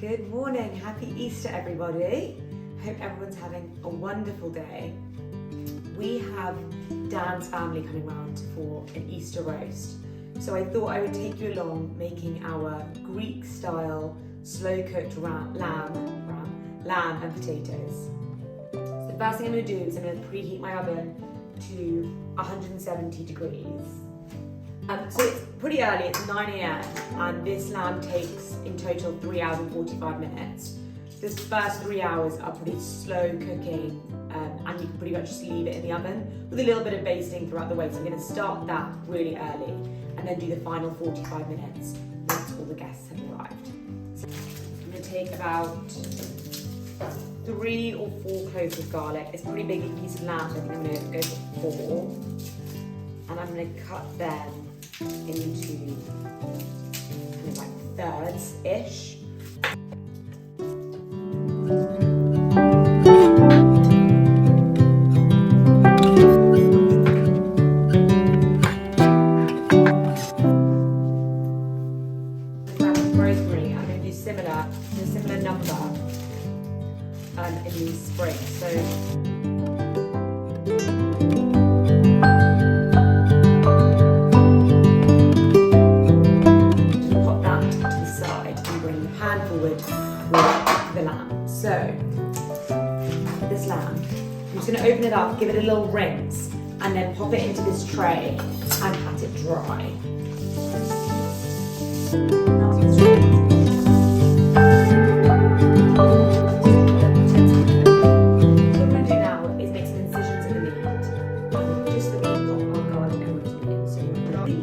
Good morning, happy Easter everybody. Hope everyone's having a wonderful day. We have Dan's family coming round for an Easter roast. So I thought I would take you along making our Greek style slow cooked lamb and potatoes. So the first thing I'm going to do is I'm going to preheat my oven to 170 degrees. So it's pretty early, it's 9 a.m. and this lamb takes in total 3 hours and 45 minutes. This first 3 hours are pretty slow cooking and you can pretty much just leave it in the oven with a little bit of basting throughout the way. So I'm going to start that really early and then do the final 45 minutes once all the guests have arrived. So I'm going to take about 3 or 4 cloves of garlic. It's a pretty big piece of lamb, so I think I'm going to go for 4. And I'm going to cut them into kind of like thirds-ish. Rosemary, I'm going to do a similar number in these sprigs. So this lamb, I'm just going to open it up, give it a little rinse, and then pop it into this tray and pat it dry. What I'm going to do now is make some incisions in the meat. Just the meat, not our garlic and rosemary. So you're ready?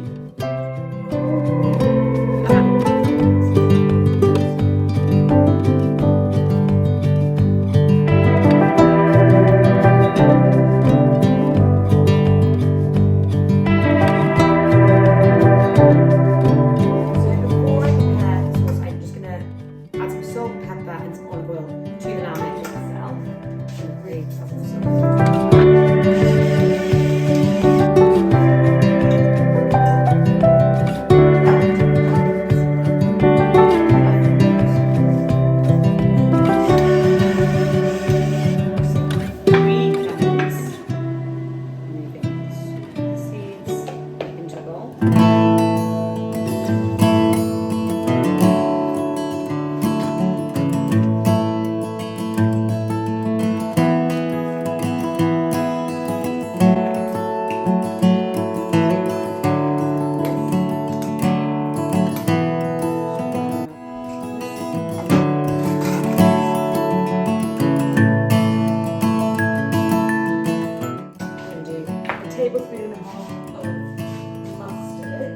Tablespoon and a half of mustard.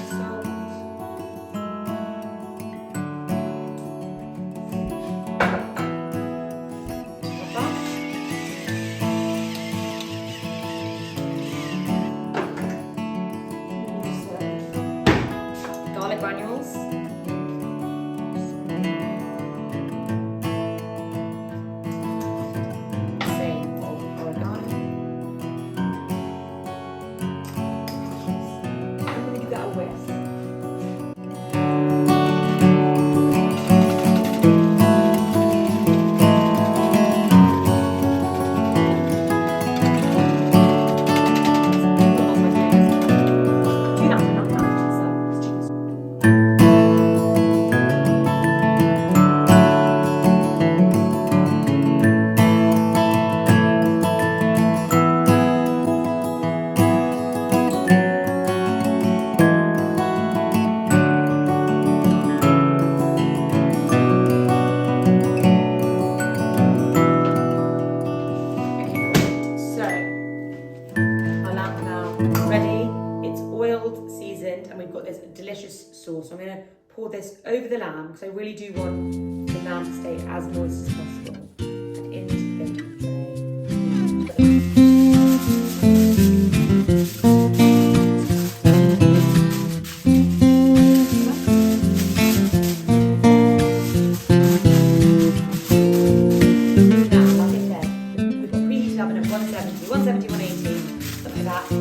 Salt. Garlic granules. And we've got this delicious sauce. So I'm going to pour this over the lamb because I really do want the lamb to stay as moist as possible. And into the now, like I said, we've got preheated oven at 170, 180, something like that.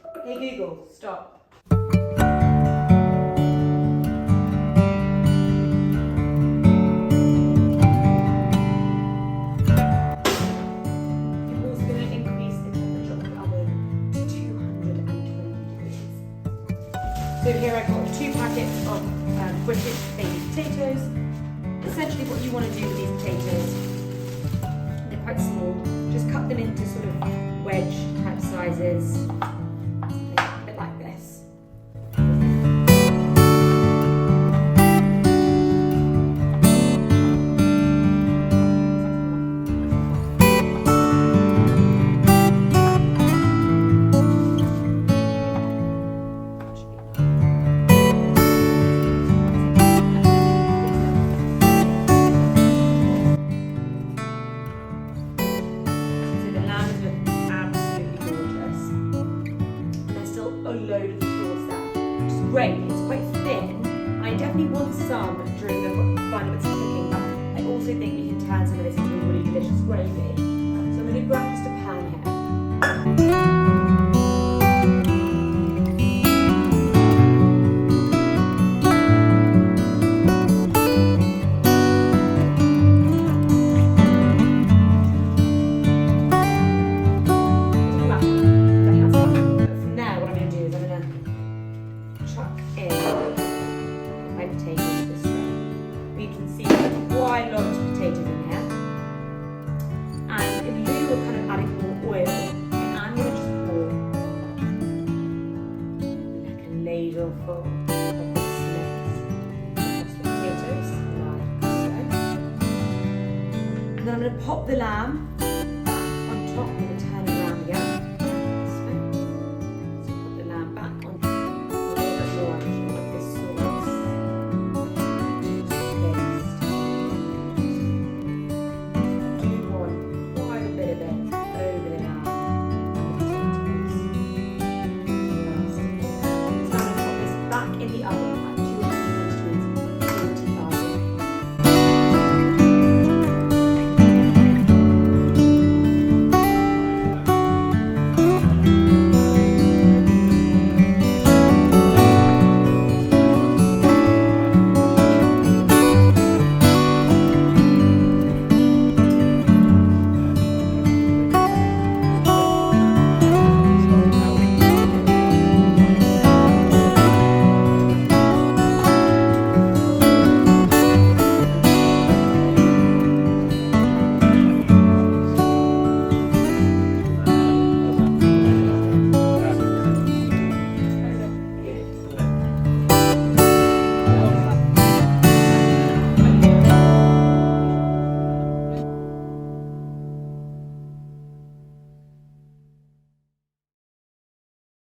Hey Google, stop. So here I've got 2 packets of British baby potatoes. Essentially what you want to do with these potatoes, they're quite small, just cut them into sort of wedge type sizes, a bit like this. Load of the sauce there, which is great. It's quite thin. I definitely want some during the final bits of cooking, but I also think you can turn some of this into a really delicious gravy. So I'm going to grab just a pan here. Quite a lot of potatoes in here, and in lieu of kind of adding more oil, I'm going to just pour like a ladle full of the sprigs across the potatoes, like so. And then I'm going to pop the lamb